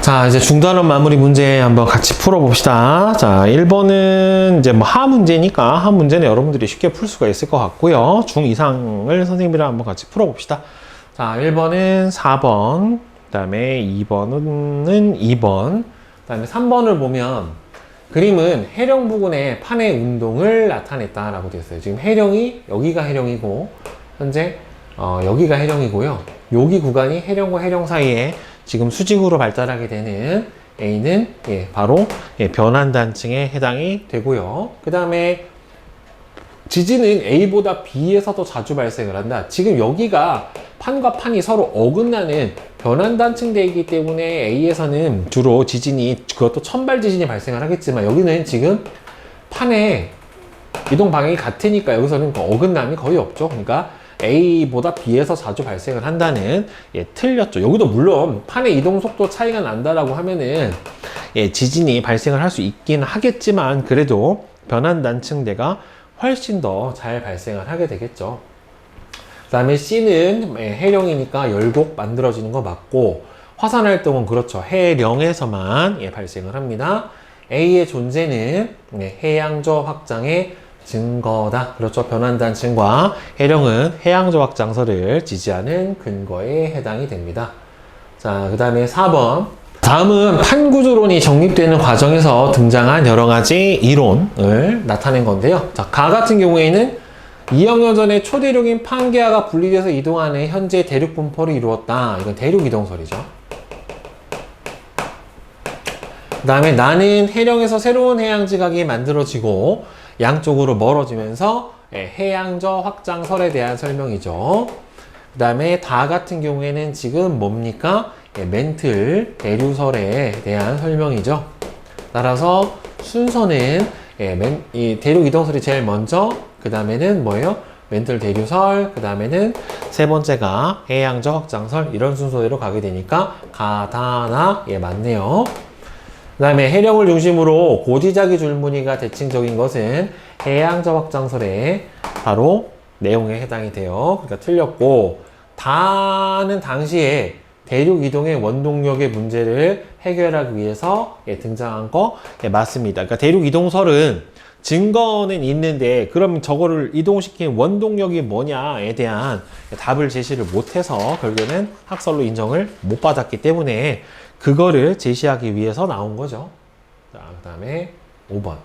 자, 이제 중단원 마무리 문제 한번 같이 풀어봅시다. 자, 1번은 이제 뭐 하 문제니까 하 문제는 여러분들이 쉽게 풀 수가 있을 것 같고요. 중 이상을 선생님이랑 한번 같이 풀어봅시다. 자, 1번은 4번, 그 다음에 2번은 2번, 그 다음에 3번을 보면 그림은 해령 부근의 판의 운동을 나타냈다라고 되어 있어요. 지금 해령이, 여기가 해령이고, 현재 여기가 해령이고요. 여기 구간이 해령과 해령 사이에 지금 수직으로 발달하게 되는 A는 바로 변환단층에 해당이 되고요. 그 다음에 지진은 A보다 B에서 더 자주 발생을 한다. 지금 여기가 판과 판이 서로 어긋나는 변환단층대이기 때문에 A에서는 주로 지진이, 그것도 천발 지진이 발생을 하겠지만, 여기는 지금 판의 이동 방향이 같으니까 여기서는 그 어긋남이 거의 없죠. 그러니까 A보다 B에서 자주 발생을 한다는, 틀렸죠. 여기도 물론 판의 이동 속도 차이가 난다라고 하면은 지진이 발생을 할 수 있긴 하겠지만, 그래도 변환단층대가 훨씬 더 잘 발생을 하게 되겠죠. 그 다음에 C는 해령이니까 열곡 만들어지는 거 맞고, 화산 활동은 그렇죠. 해령에서만 발생을 합니다. A의 존재는 해양저 확장의 증거다. 그렇죠. 변환단층과 해령은 해양저 확장설을 지지하는 근거에 해당이 됩니다. 자, 그 다음에 4번. 다음은 판구조론이 정립되는 과정에서 등장한 여러 가지 이론을 나타낸 건데요. 자, 가 같은 경우에는 2억년 전에 초대륙인 판게아가 분리돼서 이동하는 현재 대륙 분포를 이루었다. 이건 대륙 이동설이죠. 그 다음에 나는 해령에서 새로운 해양 지각이 만들어지고 양쪽으로 멀어지면서 해양저 확장설에 대한 설명이죠. 그 다음에 다 같은 경우에는 지금 뭡니까? 멘틀 대류설에 대한 설명이죠. 따라서 순서는 이 대륙 이동설이 제일 먼저, 그 다음에는 뭐예요? 멘틀 대류설, 그 다음에는 세 번째가 해양저 확장설, 이런 순서대로 가게 되니까 가, 다, 나, 맞네요. 그 다음에 해령을 중심으로 고지자기 줄무늬가 대칭적인 것은 해양저 확장설의 바로 내용에 해당이 돼요. 그러니까 틀렸고, 다는 당시에 대륙 이동의 원동력의 문제를 해결하기 위해서 등장한 거 맞습니다. 그러니까 대륙 이동설은 증거는 있는데, 그럼 저거를 이동시킨 원동력이 뭐냐에 대한 답을 제시를 못해서 결국에는 학설로 인정을 못 받았기 때문에 그거를 제시하기 위해서 나온 거죠. 자, 그 다음에 5번.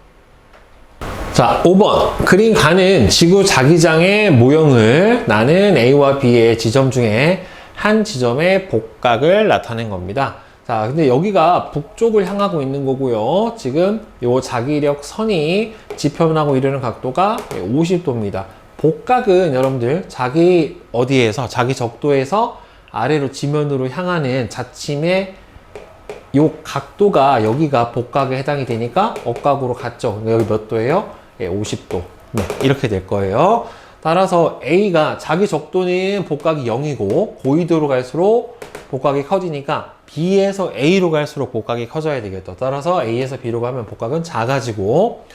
자, 5번. 그린 가는 지구 자기장의 모형을 나는 A와 B의 지점 중에 한 지점의 복각을 나타낸 겁니다. 자, 근데 여기가 북쪽을 향하고 있는 거고요. 지금 요 자기력 선이 지표면하고 이르는 각도가 50도입니다. 복각은 여러분들 자기 어디에서, 자기 적도에서 아래로 지면으로 향하는 자침의 요 각도가, 여기가 복각에 해당이 되니까 억각으로 갔죠. 여기 몇 도예요? 50도. 네, 이렇게 될 거예요. 따라서 A가 자기 적도는 복각이 0이고 고緯도로 갈수록 복각이 커지니까 B에서 A로 갈수록 복각이 커져야 되겠다. 따라서 A에서 B로 가면 복각은 작아지고,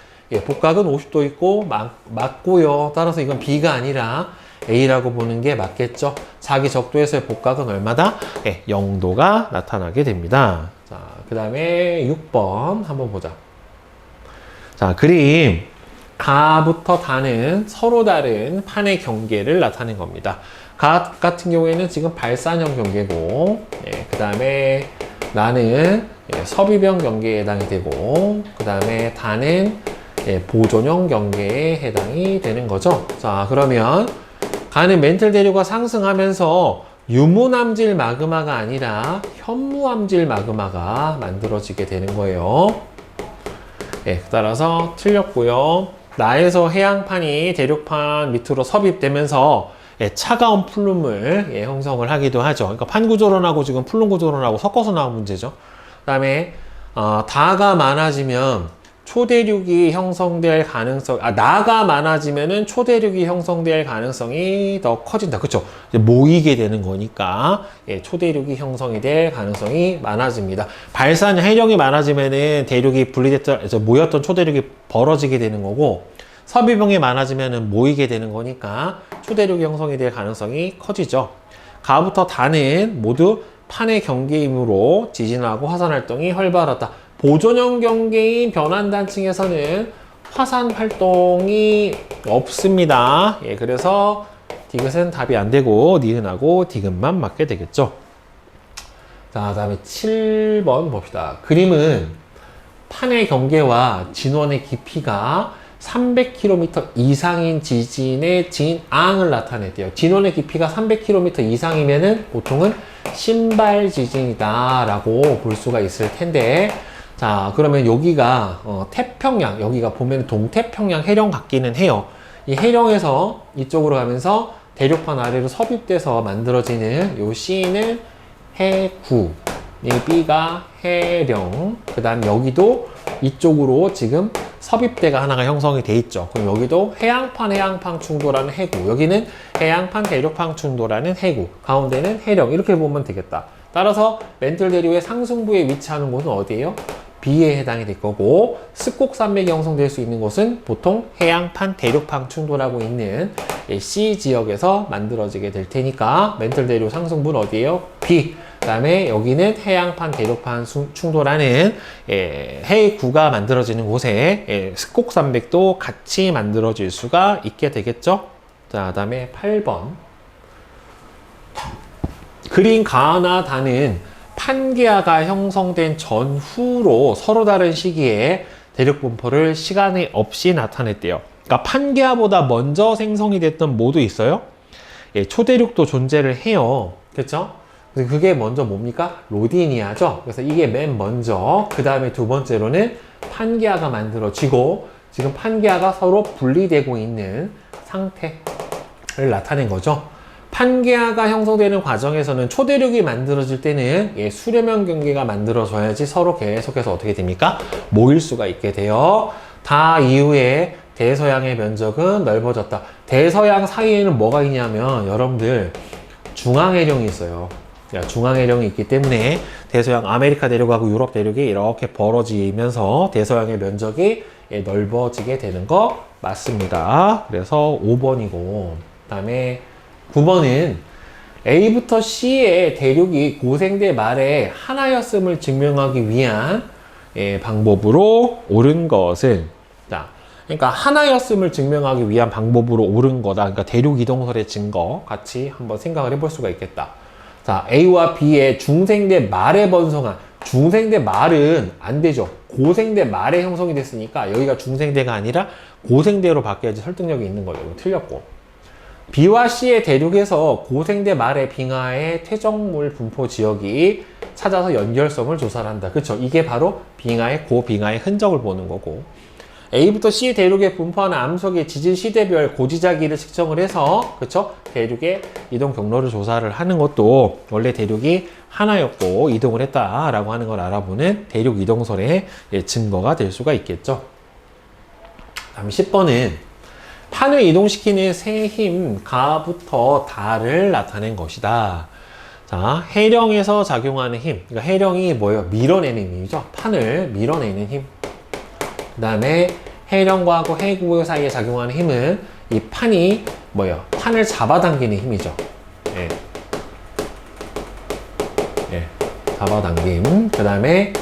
복각은 50도 있고 맞고요. 따라서 이건 B가 아니라 A라고 보는 게 맞겠죠. 자기 적도에서의 복각은 얼마다? 0도가 나타나게 됩니다. 자, 그 다음에 6번 한번 보자. 자, 그림 가부터 다는 서로 다른 판의 경계를 나타낸 겁니다. 가 같은 경우에는 지금 발산형 경계고, 그 다음에 나는 섭입형 경계에 해당이 되고, 그 다음에 다는 보존형 경계에 해당이 되는 거죠. 자, 그러면 가는 멘틀 대류가 상승하면서 유무암질 마그마가 아니라 현무암질 마그마가 만들어지게 되는 거예요. 따라서 틀렸고요. 나에서 해양판이 대륙판 밑으로 섭입되면서 차가운 플룸을 형성을 하기도 하죠. 그러니까 판구조론하고 지금 플룸구조론하고 섞어서 나온 문제죠. 그 다음에 다가 많아지면 초대륙이 형성될 가능성, 나가 많아지면은 초대륙이 형성될 가능성이 더 커진다. 그쵸? 모이게 되는 거니까, 초대륙이 형성이 될 가능성이 많아집니다. 발산 해령이 많아지면은 대륙이 분리됐던, 모였던 초대륙이 벌어지게 되는 거고, 섭입형이 많아지면은 모이게 되는 거니까 초대륙이 형성이 될 가능성이 커지죠. 가부터 다는 모두 판의 경계이므로 지진하고 화산 활동이 활발하다. 보존형 경계인 변환단층에서는 화산 활동이 없습니다. 예, 그래서 디귿은 답이 안 되고 니은하고 디귿만 맞게 되겠죠. 자, 다음에 7번 봅시다. 그림은 판의 경계와 진원의 깊이가 300km 이상인 지진의 진앙을 나타냈대요. 진원의 깊이가 300km 이상이면은 보통은 신발 지진이다 라고 볼 수가 있을 텐데, 자, 그러면 여기가 태평양, 여기가 보면 동태평양 해령 같기는 해요. 이 해령에서 이쪽으로 가면서 대륙판 아래로 섭입돼서 만들어지는 요 C는 해구, 이 B가 해령, 그 다음 여기도 이쪽으로 지금 섭입대가 하나가 형성이 돼 있죠. 그럼 여기도 해양판 충돌하는 해구, 여기는 해양판 대륙판 충돌하는 해구, 가운데는 해령, 이렇게 보면 되겠다. 따라서 멘틀 대륙의 상승부에 위치하는 곳은 어디예요? B에 해당이 될 거고, 습곡산맥이 형성될 수 있는 곳은 보통 해양판 대륙판 충돌하고 있는 C 지역에서 만들어지게 될 테니까 멘틀 대륙 상승부는 어디예요? B. 그 다음에 여기는 해양판 대륙판 충돌하는 해구가 만들어지는 곳에 습곡산맥도 같이 만들어질 수가 있게 되겠죠. 자, 그 다음에 8번. 그린 가나 다는 판게아가 형성된 전후로 서로 다른 시기에 대륙 분포를 시간이 없이 나타냈대요. 그러니까 판게아보다 먼저 생성이 됐던 뭐도 있어요? 예, 초대륙도 존재를 해요. 그렇죠? 그게 먼저 뭡니까? 로디니아죠. 그래서 이게 맨 먼저, 그 다음에 두 번째로는 판게아가 만들어지고, 지금 판게아가 서로 분리되고 있는 상태를 나타낸 거죠. 판게아가 형성되는 과정에서는 초대륙이 만들어질 때는 수렴형 경계가 만들어져야지 서로 계속해서 어떻게 됩니까? 모일 수가 있게 돼요. 다 이후에 대서양의 면적은 넓어졌다. 대서양 사이에는 뭐가 있냐면 여러분들 중앙해령이 있어요. 중앙해령이 있기 때문에 대서양 아메리카 대륙하고 유럽 대륙이 이렇게 벌어지면서 대서양의 면적이 넓어지게 되는 거 맞습니다. 그래서 5번이고, 그 다음에 9번은 A부터 C의 대륙이 고생대 말에 하나였음을 증명하기 위한 방법으로 옳은 것은, 자, 그러니까 하나였음을 증명하기 위한 방법으로 옳은 거다. 그러니까 대륙 이동설의 증거 같이 한번 생각을 해볼 수가 있겠다. 자, A와 B의 중생대 말에 번성한, 중생대 말은 안 되죠. 고생대 말에 형성이 됐으니까 여기가 중생대가 아니라 고생대로 바뀌어야지 설득력이 있는 거죠. 틀렸고. B와 C의 대륙에서 고생대 말의 빙하의 퇴적물 분포 지역이 찾아서 연결성을 조사를 한다. 그렇죠? 이게 바로 빙하의 고빙하의 흔적을 보는 거고, A부터 C 대륙에 분포하는 암석의 지질 시대별 고지자기를 측정을 해서, 그렇죠? 대륙의 이동 경로를 조사를 하는 것도 원래 대륙이 하나였고 이동을 했다라고 하는 걸 알아보는 대륙 이동설의 증거가 될 수가 있겠죠. 다음 10번은 판을 이동시키는 세 힘, 가부터 다를 나타낸 것이다. 자, 해령에서 작용하는 힘. 그러니까 해령이 뭐예요? 밀어내는 힘이죠. 판을 밀어내는 힘. 그 다음에 해령과 해구 사이에 작용하는 힘은 이 판이 뭐예요? 판을 잡아당기는 힘이죠. 예. 예. 잡아당김. 그 다음에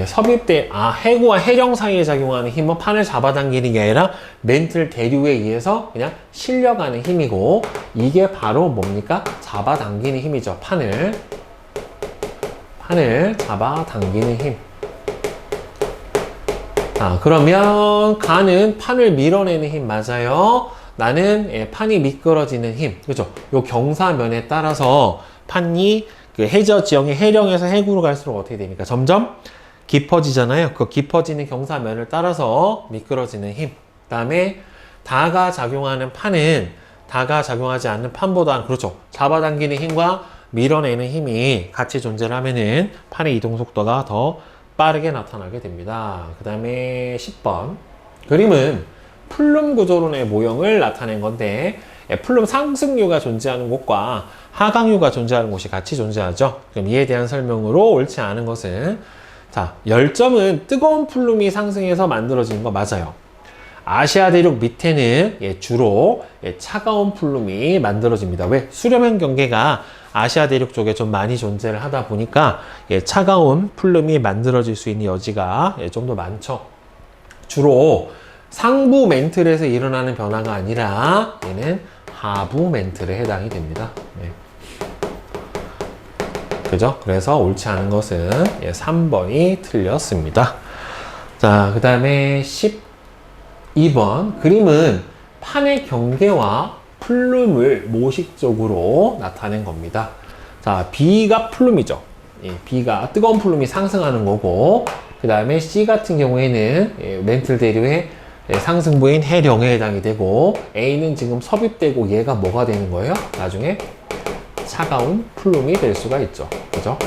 섭입대, 해구와 해령 사이에 작용하는 힘은 판을 잡아당기는 게 아니라 멘틀 대류에 의해서 그냥 실려가는 힘이고, 이게 바로 뭡니까? 잡아당기는 힘이죠. 판을 잡아당기는 힘. 그러면 가는 판을 밀어내는 힘 맞아요. 나는 판이 미끄러지는 힘. 그죠? 요 경사면에 따라서 판이 그 해저 지형의 해령에서 해구로 갈수록 어떻게 됩니까? 점점 깊어지잖아요. 그 깊어지는 경사면을 따라서 미끄러지는 힘. 그 다음에 다가 작용하는 판은 다가 작용하지 않는 판보다, 그렇죠, 잡아당기는 힘과 밀어내는 힘이 같이 존재를 하면은 판의 이동 속도가 더 빠르게 나타나게 됩니다. 그 다음에 10번. 그림은 플룸 구조론의 모형을 나타낸 건데, 플룸 상승류가 존재하는 곳과 하강류가 존재하는 곳이 같이 존재하죠. 그럼 이에 대한 설명으로 옳지 않은 것은, 자, 열점은 뜨거운 플룸이 상승해서 만들어지는 거 맞아요. 아시아 대륙 밑에는 주로 차가운 플룸이 만들어집니다. 왜? 수렴형 경계가 아시아 대륙 쪽에 좀 많이 존재를 하다 보니까 차가운 플룸이 만들어질 수 있는 여지가 좀 더 많죠. 주로 상부 멘틀에서 일어나는 변화가 아니라 얘는 하부 멘틀에 해당이 됩니다. 네. 그죠? 그래서 옳지 않은 것은 3번이 틀렸습니다. 자, 그 다음에 12번. 그림은 판의 경계와 플룸을 모식적으로 나타낸 겁니다. 자, B가 플룸이죠. B가 뜨거운 플룸이 상승하는 거고, 그 다음에 C 같은 경우에는 멘틀 대류의 상승부인 해령에 해당이 되고, A는 지금 섭입되고 얘가 뭐가 되는 거예요? 나중에 차가운 플룸이 될 수가 있죠. 그죠?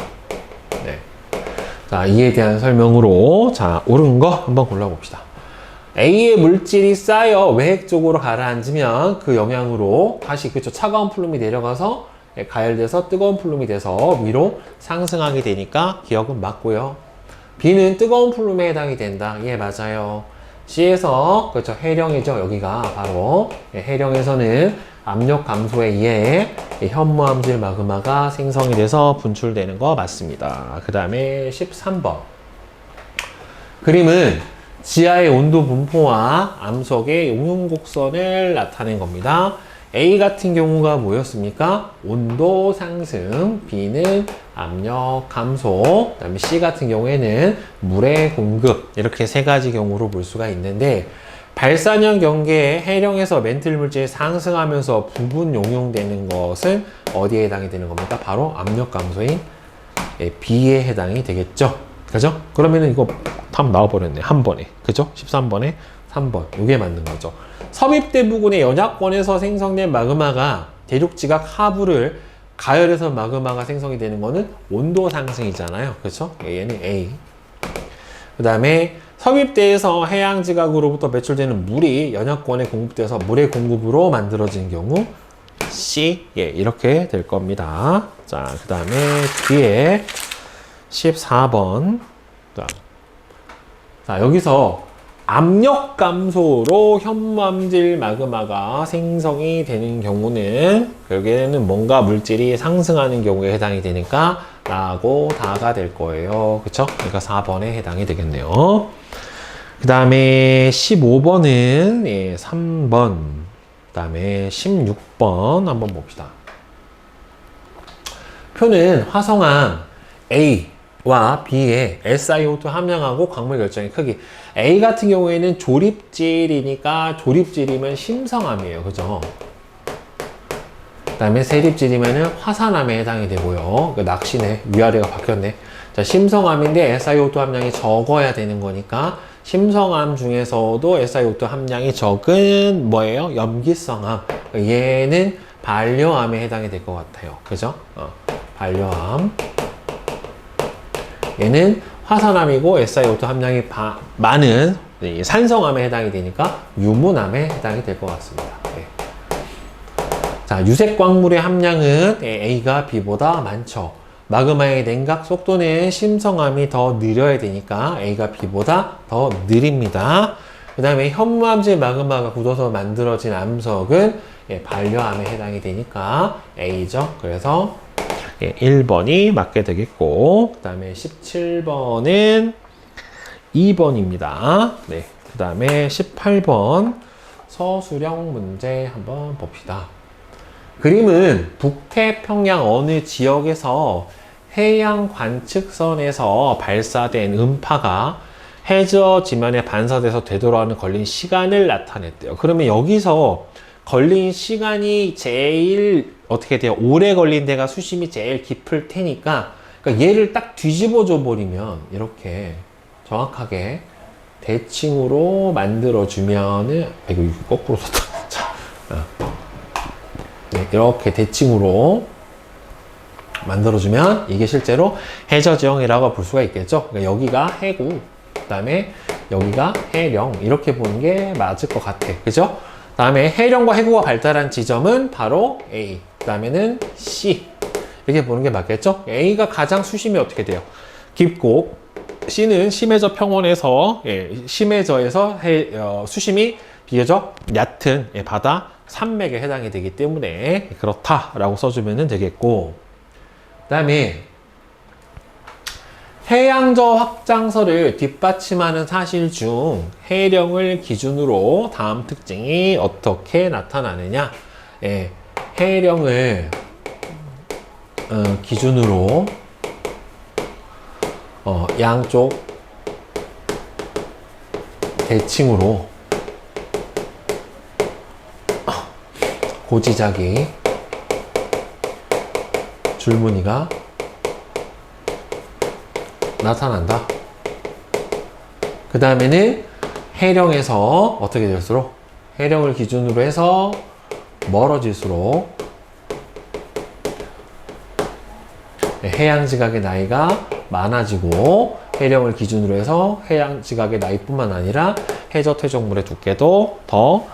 네. 자, 이에 대한 설명으로, 자, 옳은 거 한번 골라봅시다. A의 물질이 쌓여 외핵 쪽으로 가라앉으면 그 영향으로 다시 그쵸 차가운 플룸이 내려가서 가열돼서 뜨거운 플룸이 돼서 위로 상승하게 되니까 기억은 맞고요. B는 뜨거운 플룸에 해당이 된다. 예, 맞아요. C에서 그렇죠 해령이죠. 여기가 바로 해령에서는 압력 감소에 의해 현무암질 마그마가 생성이 돼서 분출되는 거 맞습니다. 그 다음에 13번. 그림은 지하의 온도 분포와 암석의 용융곡선을 나타낸 겁니다. A 같은 경우가 뭐였습니까? 온도 상승, B는 압력 감소, 그 다음에 C 같은 경우에는 물의 공급, 이렇게 세 가지 경우로 볼 수가 있는데, 발산형 경계에 해령에서 멘틀 물질이 상승하면서 부분 용융되는 것은 어디에 해당이 되는 겁니까? 바로 압력 감소인 B에 해당이 되겠죠. 그죠? 그러면은 이거 답 나와버렸네. 한 번에. 그죠? 13번에 3번. 이게 맞는 거죠. 섭입대 부근의 연약권에서 생성된 마그마가 대륙지각 하부를 가열해서 마그마가 생성이 되는 거는 온도 상승이잖아요. 그렇죠? 얘는 A. 그 다음에 섭입대에서 해양지각으로부터 배출되는 물이 연약권에 공급돼서 물의 공급으로 만들어진 경우 C. 예, 이렇게 될 겁니다. 자, 그 다음에 뒤에 14번. 자, 여기서 압력 감소로 현무암질 마그마가 생성이 되는 경우는 결국에는 뭔가 물질이 상승하는 경우에 해당이 되니까 라고 다가 될 거예요. 그쵸? 그러니까 4번에 해당이 되겠네요. 그 다음에 15번은 3번. 그 다음에 16번 한번 봅시다. 표는 화성암 A와 B의 SiO2 함량하고 광물 결정의 크기. A 같은 경우에는 조립질이니까 조립질이면 심성암이에요. 그죠? 그 다음에 세립질이면 화산암에 해당이 되고요. 그 낚시네. 위아래가 바뀌었네. 자, 심성암인데 SiO2 함량이 적어야 되는 거니까 심성암 중에서도 SiO2 함량이 적은 뭐예요? 염기성암. 얘는 반려암에 해당이 될 것 같아요. 그죠? 반려암. 얘는 화산암이고 SiO2 함량이 많은 산성암에 해당이 되니까 유문암에 해당이 될 것 같습니다. 네. 자, 유색 광물의 함량은 A가 B보다 많죠. 마그마의 냉각 속도는 심성암이 더 느려야 되니까 A가 B보다 더 느립니다. 그 다음에 현무암질 마그마가 굳어서 만들어진 암석은 반려암에 해당이 되니까 A죠. 그래서 1번이 맞게 되겠고, 그 다음에 17번은 2번입니다. 네. 그 다음에 18번 서술형 문제 한번 봅시다. 그림은 북태평양 어느 지역에서 해양 관측선에서 발사된 음파가 해저 지면에 반사돼서 되돌아오는 걸린 시간을 나타냈대요. 그러면 여기서 걸린 시간이 제일 어떻게 돼요? 오래 걸린 데가 수심이 제일 깊을 테니까, 그러니까 얘를 딱 뒤집어 줘 버리면 이렇게 정확하게 대칭으로 만들어 주면은 이거 거꾸로 썼다. 자, 네, 이렇게 대칭으로 만들어 주면 이게 실제로 해저 지형이라고 볼 수가 있겠죠. 그러니까 여기가 해구, 그다음에 여기가 해령, 이렇게 보는 게 맞을 것 같아. 그죠? 다음에 해령과 해구가 발달한 지점은 바로 A, 그 다음에는 C, 이렇게 보는 게 맞겠죠? A가 가장 수심이 어떻게 돼요? 깊고 C는 심해저 평원에서 심해저에서 수심이 비교적 얕은 바다 산맥에 해당이 되기 때문에 그렇다라고 써주면 되겠고, 그 다음에 해양저 확장설을 뒷받침하는 사실 중 해령을 기준으로 다음 특징이 어떻게 나타나느냐. 해령을 기준으로 양쪽 대칭으로 고지작이 줄무늬가 나타난다. 그 다음에는 해령에서 어떻게 될수록, 해령을 기준으로 해서 멀어질수록 해양지각의 나이가 많아지고, 해령을 기준으로 해서 해양지각의 나이뿐만 아니라 해저 퇴적물의 두께도 더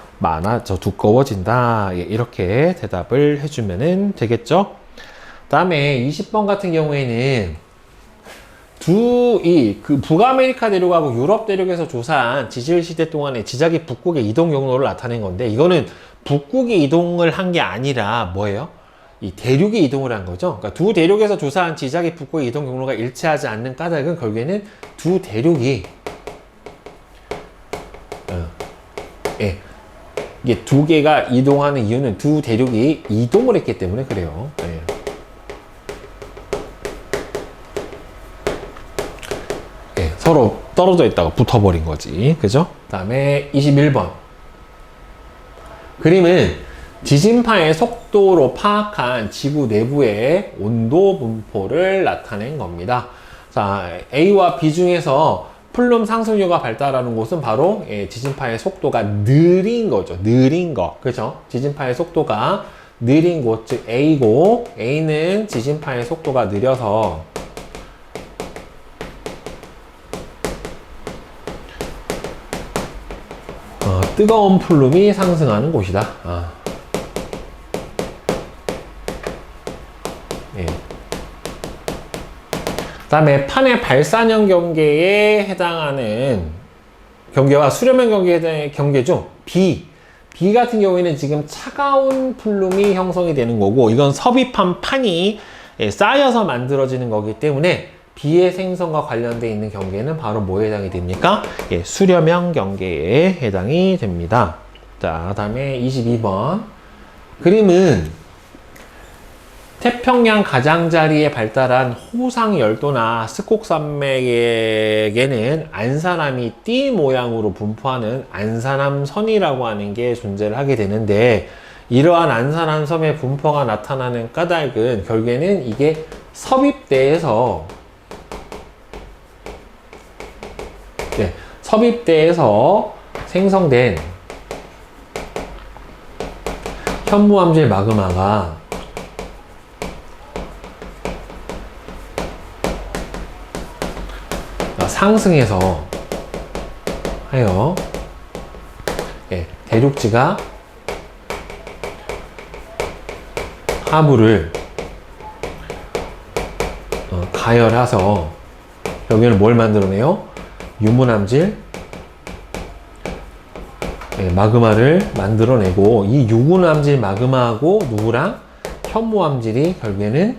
두꺼워진다. 이렇게 대답을 해주면 되겠죠. 그 다음에 20번 같은 경우에는 북아메리카 대륙하고 유럽 대륙에서 조사한 지질 시대 동안의 지작이 북극의 이동 경로를 나타낸 건데, 이거는 북극이 이동을 한 게 아니라 뭐예요? 이 대륙이 이동을 한 거죠. 그러니까 두 대륙에서 조사한 지작이 북극의 이동 경로가 일치하지 않는 까닭은 결국에는 두 대륙이 이게 두 개가 이동하는 이유는 두 대륙이 이동을 했기 때문에 그래요. 서로 떨어져 있다가 붙어버린 거지. 그죠? 그 다음에 21번. 그림은 지진파의 속도로 파악한 지구 내부의 온도 분포를 나타낸 겁니다. 자, A와 B 중에서 플룸 상승류가 발달하는 곳은 바로 지진파의 속도가 느린 거죠. 느린 거. 그죠? 지진파의 속도가 느린 곳, 즉 A고, A는 지진파의 속도가 느려서 뜨거운 플룸이 상승하는 곳이다. 그 다음에 판의 발산형 경계에 해당하는 경계와 수렴형 경계에 해당하는 경계 중 B 같은 경우에는 지금 차가운 플룸이 형성이 되는 거고, 이건 섭입한 판이 쌓여서 만들어지는 거기 때문에 B의 생성과 관련되어 있는 경계는 바로 뭐에 해당이 됩니까? 수렴형 경계에 해당이 됩니다. 자, 그 다음에 22번. 그림은 태평양 가장자리에 발달한 호상열도나 스콕산맥에게는 안산암이 띠 모양으로 분포하는 안산암선이라고 하는 게 존재를 하게 되는데, 이러한 안산암섬의 분포가 나타나는 까닭은 결국에는 이게 섭입대에서 생성된 현무암질 마그마가 상승해서 하여 대륙지가 하부를 가열해서 여기는 뭘 만들어내요? 유문암질 마그마를 만들어내고, 이 유문암질 마그마하고 누구랑? 현무암질이 결국에는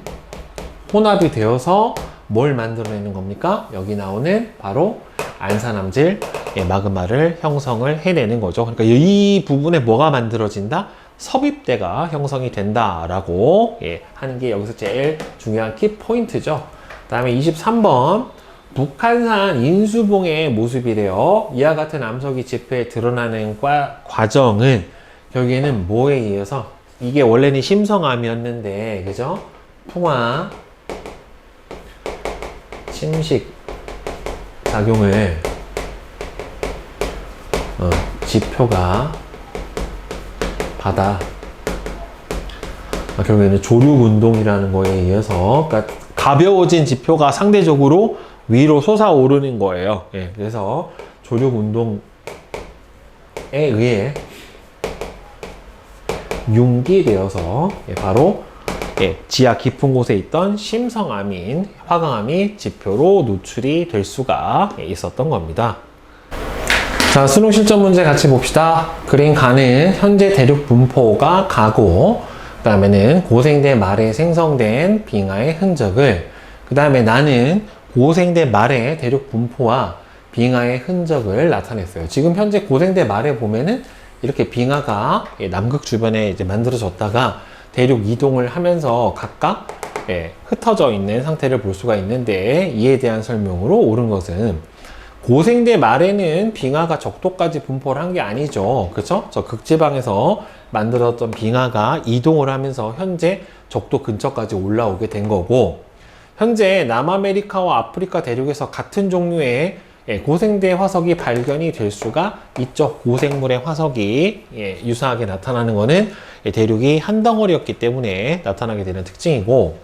혼합이 되어서 뭘 만들어내는 겁니까? 여기 나오는 바로 안산암질 마그마를 형성을 해내는 거죠. 그러니까 이 부분에 뭐가 만들어진다? 섭입대가 형성이 된다라고 하는 게 여기서 제일 중요한 키포인트죠. 그 다음에 23번. 북한산 인수봉의 모습이래요. 이와 같은 암석이 지표에 드러나는 과정은 결국에는 뭐에 의해서, 이게 원래는 심성암이었는데, 그죠? 풍화 침식 작용을 지표가 받아 결국에는 조륙운동이라는 거에 의해서, 그러니까 가벼워진 지표가 상대적으로 위로 솟아오르는 거예요. 그래서 조륙운동에 의해 융기되어서 바로 지하 깊은 곳에 있던 심성암인 화강암이 지표로 노출이 될 수가 있었던 겁니다. 자, 수능 실전 문제 같이 봅시다. 그린 가는 현재 대륙 분포가 가고, 그 다음에는 고생대 말에 생성된 빙하의 흔적을, 그 다음에 나는 고생대 말의 대륙 분포와 빙하의 흔적을 나타냈어요. 지금 현재 고생대 말에 보면은 이렇게 빙하가 남극 주변에 이제 만들어졌다가 대륙 이동을 하면서 각각 흩어져 있는 상태를 볼 수가 있는데, 이에 대한 설명으로 옳은 것은 고생대 말에는 빙하가 적도까지 분포를 한 게 아니죠. 그렇죠? 저 극지방에서 만들었던 빙하가 이동을 하면서 현재 적도 근처까지 올라오게 된 거고, 현재 남아메리카와 아프리카 대륙에서 같은 종류의 고생대 화석이 발견이 될 수가 있죠. 고생물의 화석이 유사하게 나타나는 것은 대륙이 한 덩어리였기 때문에 나타나게 되는 특징이고,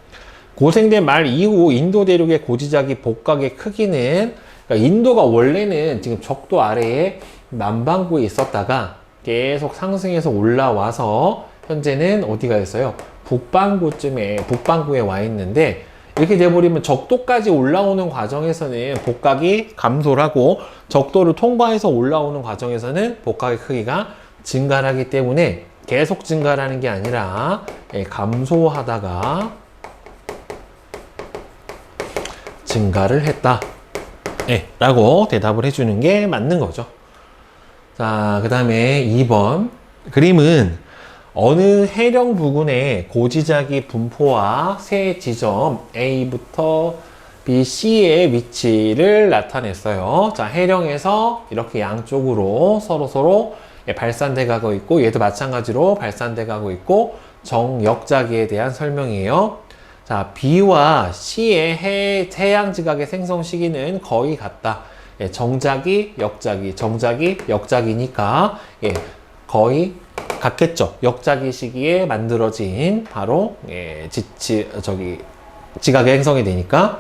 고생대 말 이후 인도 대륙의 고지작이 복각의 크기는, 그러니까 인도가 원래는 지금 적도 아래에 남반구에 있었다가 계속 상승해서 올라와서 현재는 어디가 있어요? 북반구에 와 있는데, 이렇게 돼버리면 적도까지 올라오는 과정에서는 복각이 감소를 하고, 적도를 통과해서 올라오는 과정에서는 복각의 크기가 증가하기 때문에 계속 증가하는 게 아니라 감소하다가 증가를 했다 라고 대답을 해주는 게 맞는 거죠. 자, 그 다음에 2번 그림은 어느 해령 부근의 고지작이 분포와 세 지점 A부터 B, C의 위치를 나타냈어요. 자, 해령에서 이렇게 양쪽으로 서로 발산돼 가고 있고, 얘도 마찬가지로 발산돼 가고 있고, 정역자기에 대한 설명이에요. 자, B와 C의 해양 지각의 생성 시기는 거의 같다. 정자기, 역자기, 정자기, 역자기니까 거의 같겠죠. 역자기 시기에 만들어진 바로 지각의 행성이 되니까,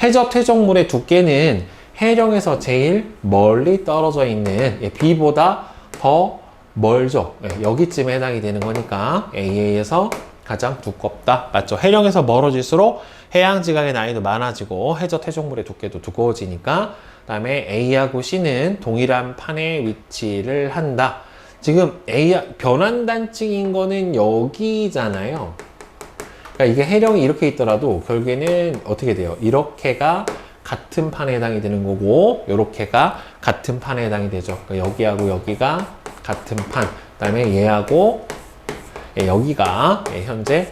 해저 퇴적물의 두께는 해령에서 제일 멀리 떨어져 있는 B보다 더 멀죠. 여기쯤에 해당이 되는 거니까 A에서 가장 두껍다. 맞죠? 해령에서 멀어질수록 해양 지각의 난이도 많아지고 해저 퇴적물의 두께도 두꺼워지니까, 그 다음에 A하고 C는 동일한 판에 위치를 한다. 지금 변환 단층인 거는 여기잖아요. 그러니까 이게 해령이 이렇게 있더라도 결국에는 어떻게 돼요? 이렇게가 같은 판에 해당이 되는 거고, 요렇게가 같은 판에 해당이 되죠. 그러니까 여기하고 여기가 같은 판, 그 다음에 얘하고 여기가 현재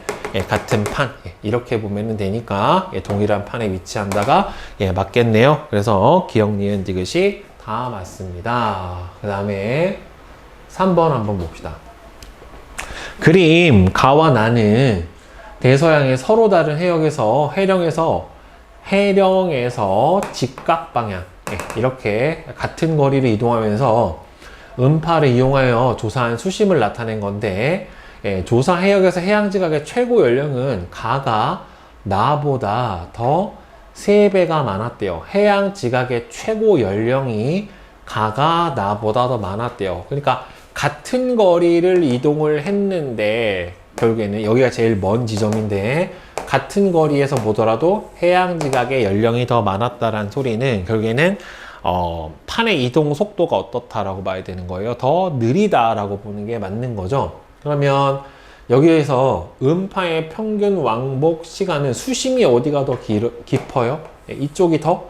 같은 판, 이렇게 보면 되니까 동일한 판에 위치한다가 맞겠네요. 그래서 기억, 니은, 디귿이 다 맞습니다. 그 다음에 3번 한번 봅시다. 그림 가와 나는 대서양의 서로 다른 해역에서 해령에서 직각 방향, 이렇게 같은 거리를 이동하면서 음파를 이용하여 조사한 수심을 나타낸 건데, 조사 해역에서 해양 지각의 최고 연령은 가가 나보다 더 3배가 많았대요. 해양 지각의 최고 연령이 가가 나보다 더 많았대요. 그러니까 같은 거리를 이동을 했는데, 결국에는 여기가 제일 먼 지점인데, 같은 거리에서 보더라도 해양 지각의 연령이 더 많았다라는 소리는 결국에는 판의 이동 속도가 어떻다라고 봐야 되는 거예요. 더 느리다라고 보는 게 맞는 거죠. 그러면 여기에서 음파의 평균 왕복 시간은 수심이 어디가 더 깊어요? 이쪽이 더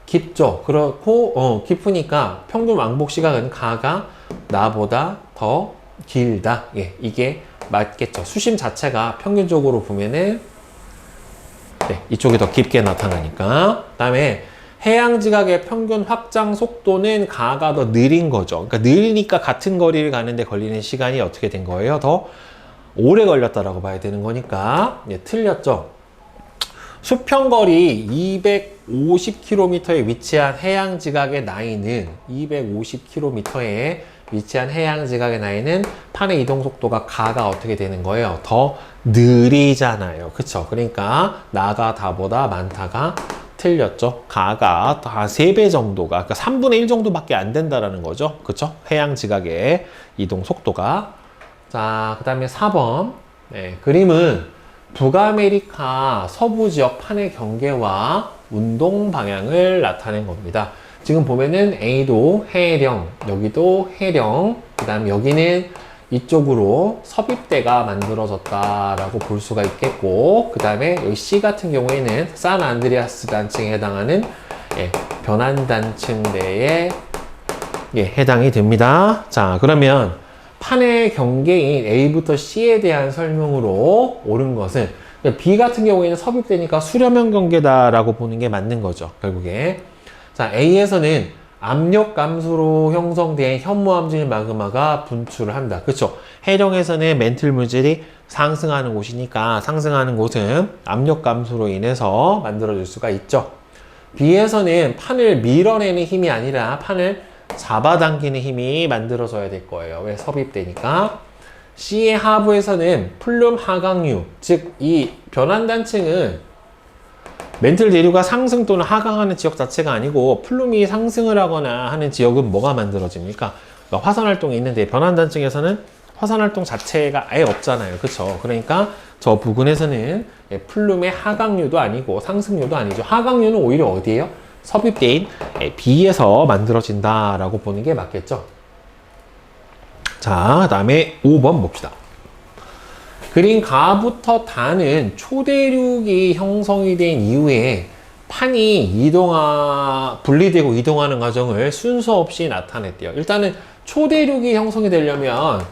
깊죠. 그렇고 깊으니까 평균 왕복 시간은 가가 나보다 더 길다. 이게 맞겠죠. 수심 자체가 평균적으로 보면은 이쪽이 더 깊게 나타나니까. 그 다음에 해양 지각의 평균 확장 속도는 가가 더 느린 거죠. 그러니까 느리니까 같은 거리를 가는데 걸리는 시간이 어떻게 된 거예요? 더 오래 걸렸다라고 봐야 되는 거니까 틀렸죠. 수평거리 250km에 위치한 해양 지각의 나이는 250km에 위치한 해양 지각의 나이는 판의 이동 속도가 가가 어떻게 되는 거예요? 더 느리잖아요. 그쵸? 그러니까 나가 다보다 많다가 틀렸죠. 가가 한 3배 정도가, 그러니까 3분의 1 정도밖에 안 된다라는 거죠. 그쵸? 해양 지각의 이동 속도가. 자, 그 다음에 4번. 그림은 북아메리카 서부 지역 판의 경계와 운동 방향을 나타낸 겁니다. 지금 보면은 A도 해령, 여기도 해령, 그 다음 여기는 이쪽으로 섭입대가 만들어졌다라고 볼 수가 있겠고, 그 다음에 여기 C 같은 경우에는 산안드레아스 단층에 해당하는 변환단층대에 해당이 됩니다. 자, 그러면 판의 경계인 A부터 C에 대한 설명으로 옳은 것은 B 같은 경우에는 섭입되니까 수렴형 경계다라고 보는 게 맞는 거죠, 결국에. 자, A에서는 압력 감소로 형성된 현무암질 마그마가 분출을 한다. 그쵸? 해령에서는 멘틀 물질이 상승하는 곳이니까 상승하는 곳은 압력 감소로 인해서 만들어질 수가 있죠. B에서는 판을 밀어내는 힘이 아니라 판을 잡아당기는 힘이 만들어져야 될 거예요. 왜? 섭입되니까. C의 하부에서는 플룸 하강류, 즉 이 변환단층은 멘틀 대류가 상승 또는 하강하는 지역 자체가 아니고 플룸이 상승을 하거나 하는 지역은 뭐가 만들어집니까? 그러니까 화산활동이 있는데 변환단층에서는 화산활동 자체가 아예 없잖아요. 그쵸? 그러니까 저 부근에서는 플룸의 하강류도 아니고 상승류도 아니죠. 하강류는 오히려 어디예요? 섭입대인 B에서 만들어진다라고 보는 게 맞겠죠. 자, 그 다음에 5번 봅시다. 그린 가부터 다는 초대륙이 형성이 된 이후에 판이 분리되고 이동하는 과정을 순서 없이 나타냈대요. 일단은 초대륙이 형성이 되려면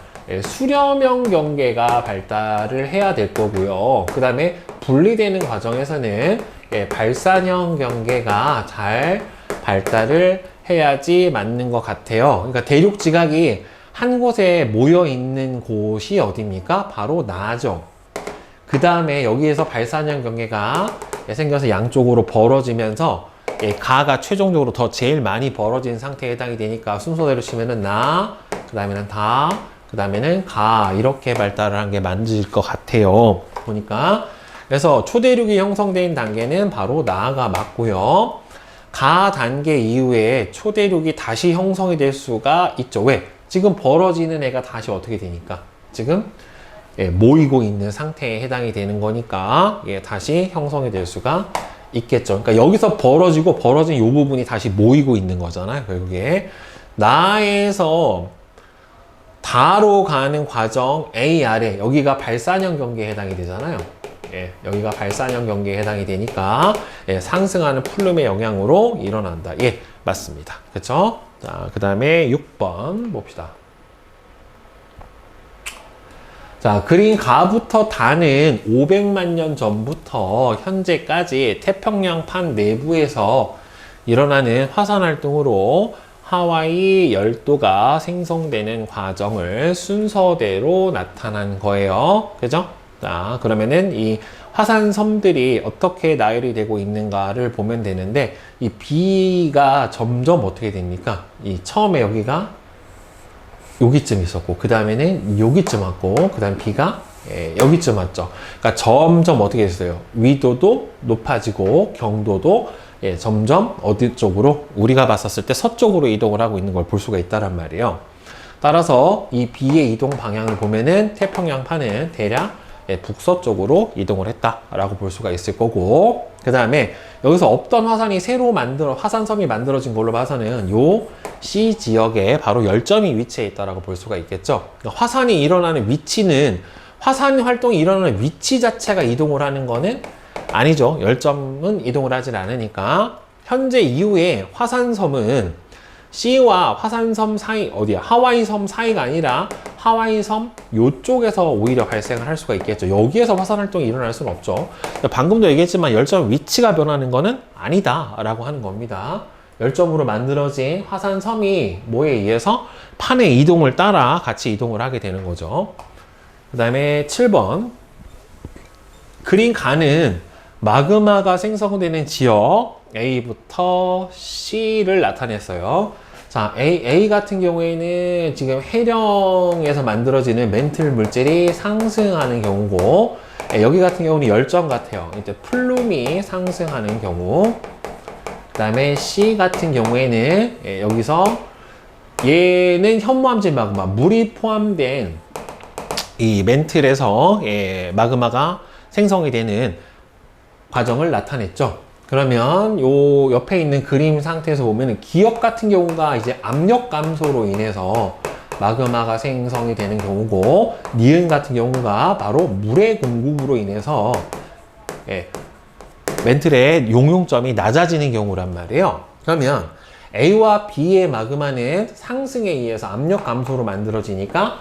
수렴형 경계가 발달을 해야 될 거고요. 그 다음에 분리되는 과정에서는 발산형 경계가 잘 발달을 해야지 맞는 것 같아요. 그러니까 대륙 지각이 한 곳에 모여 있는 곳이 어디입니까? 바로 나죠. 그 다음에 여기에서 발산형 경계가 생겨서 양쪽으로 벌어지면서 가가 최종적으로 더 제일 많이 벌어진 상태에 해당이 되니까 순서대로 치면은 나, 그 다음에는 다, 그 다음에는 가, 이렇게 발달을 한 게 맞을 것 같아요. 보니까. 그래서 초대륙이 형성된 단계는 바로 나가 맞고요. 가 단계 이후에 초대륙이 다시 형성이 될 수가 있죠. 왜? 지금 벌어지는 애가 다시 어떻게 되니까? 지금 모이고 있는 상태에 해당이 되는 거니까 다시 형성이 될 수가 있겠죠. 그러니까 여기서 벌어진 이 부분이 다시 모이고 있는 거잖아요. 결국에 나에서 다로 가는 과정 A 아래, 여기가 발산형 경계에 해당이 되잖아요. 여기가 발산형 경계에 해당이 되니까 상승하는 플룸의 영향으로 일어난다. 맞습니다. 그쵸? 자, 그 다음에 6번 봅시다. 자, 그린 가부터 다는 500만 년 전부터 현재까지 태평양판 내부에서 일어나는 화산 활동으로 하와이 열도가 생성되는 과정을 순서대로 나타난 거예요. 그죠? 자, 그러면은 이 화산섬들이 어떻게 나열이 되고 있는가를 보면 되는데, 이 B가 점점 어떻게 됩니까? 이 처음에 여기가 여기쯤 있었고, 그 다음에는 여기쯤 왔고, 그 다음 B가 여기쯤 왔죠. 그러니까 점점 어떻게 됐어요? 위도도 높아지고 경도도 점점 어디 쪽으로, 우리가 봤었을 때 서쪽으로 이동을 하고 있는 걸 볼 수가 있다란 말이에요. 따라서 이 B의 이동 방향을 보면은 태평양판은 대략 북서쪽으로 이동을 했다라고 볼 수가 있을 거고, 그 다음에 여기서 없던 화산이 새로 화산섬이 만들어진 걸로 봐서는 요 C 지역에 바로 열점이 위치해 있다라고 볼 수가 있겠죠. 그러니까 화산이 일어나는 위치는, 화산 활동이 일어나는 위치 자체가 이동을 하는 거는 아니죠. 열점은 이동을 하질 않으니까. 현재 이후에 화산섬은 C와 화산섬 사이, 어디야? 하와이 섬 사이가 아니라 하와이 섬 요쪽에서 오히려 발생을 할 수가 있겠죠. 여기에서 화산 활동이 일어날 수는 없죠. 방금도 얘기했지만 열점 위치가 변하는 거는 아니다 라고 하는 겁니다. 열점으로 만들어진 화산섬이 뭐에 의해서 판의 이동을 따라 같이 이동을 하게 되는 거죠. 그 다음에 7번. 그린 가는 마그마가 생성되는 지역 A부터 C를 나타냈어요. 자, A 같은 경우에는 지금 해령에서 만들어지는 멘틀 물질이 상승하는 경우고, 여기 같은 경우는 열점 같아요. 이제 플룸이 상승하는 경우. 그 다음에 C 같은 경우에는 여기서 얘는 현무암질 마그마, 물이 포함된 이 멘틀에서 마그마가 생성이 되는 과정을 나타냈죠. 그러면 요 옆에 있는 그림 상태에서 보면 기역 같은 경우가 이제 압력 감소로 인해서 마그마가 생성이 되는 경우고, 니은 같은 경우가 바로 물의 공급으로 인해서 멘틀의 용융점이 낮아지는 경우란 말이에요. 그러면 A와 B의 마그마는 상승에 의해서 압력 감소로 만들어지니까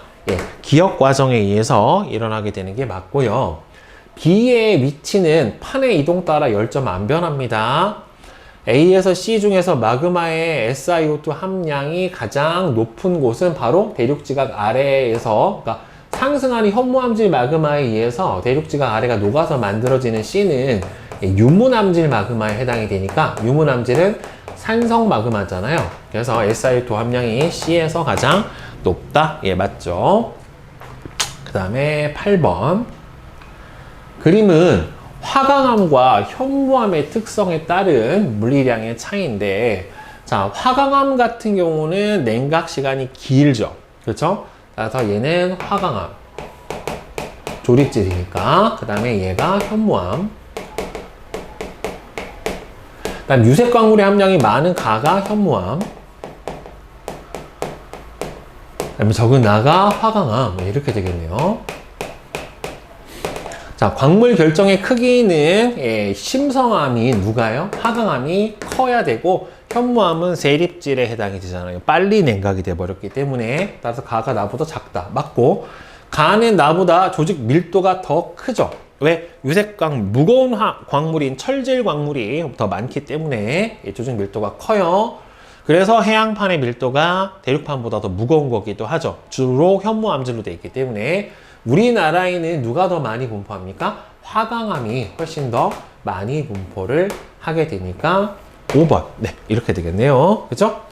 기역 과정에 의해서 일어나게 되는 게 맞고요. B의 위치는 판의 이동 따라 열점 안 변합니다. A에서 C 중에서 마그마의 SiO2 함량이 가장 높은 곳은 바로 대륙지각 아래에서, 그러니까 상승하는 현무암질 마그마에 의해서 대륙지각 아래가 녹아서 만들어지는 C는 유문암질 마그마에 해당이 되니까, 유문암질은 산성 마그마잖아요. 그래서 SiO2 함량이 C에서 가장 높다. 맞죠? 그 다음에 8번. 그림은 화강암과 현무암의 특성에 따른 물리량의 차이인데, 자, 화강암 같은 경우는 냉각 시간이 길죠. 그렇죠? 따라서 얘는 화강암. 조립질이니까. 그 다음에 얘가 현무암. 그다음 유색 광물의 함량이 많은 가가 현무암. 그다음에 적은 나가 화강암. 이렇게 되겠네요. 자, 광물 결정의 크기는 심성암이 누가요? 화강암이 커야 되고, 현무암은 세립질에 해당이 되잖아요. 빨리 냉각이 돼버렸기 때문에. 따라서 가가 나보다 작다. 맞고, 가는 나보다 조직 밀도가 더 크죠. 왜? 유색광, 무거운 광물인 철질 광물이 더 많기 때문에 조직 밀도가 커요. 그래서 해양판의 밀도가 대륙판보다 더 무거운 거기도 하죠. 주로 현무암질로 되어 있기 때문에. 우리나라에는 누가 더 많이 분포합니까? 화강암이 훨씬 더 많이 분포를 하게 되니까 5번. 네, 이렇게 되겠네요. 그죠?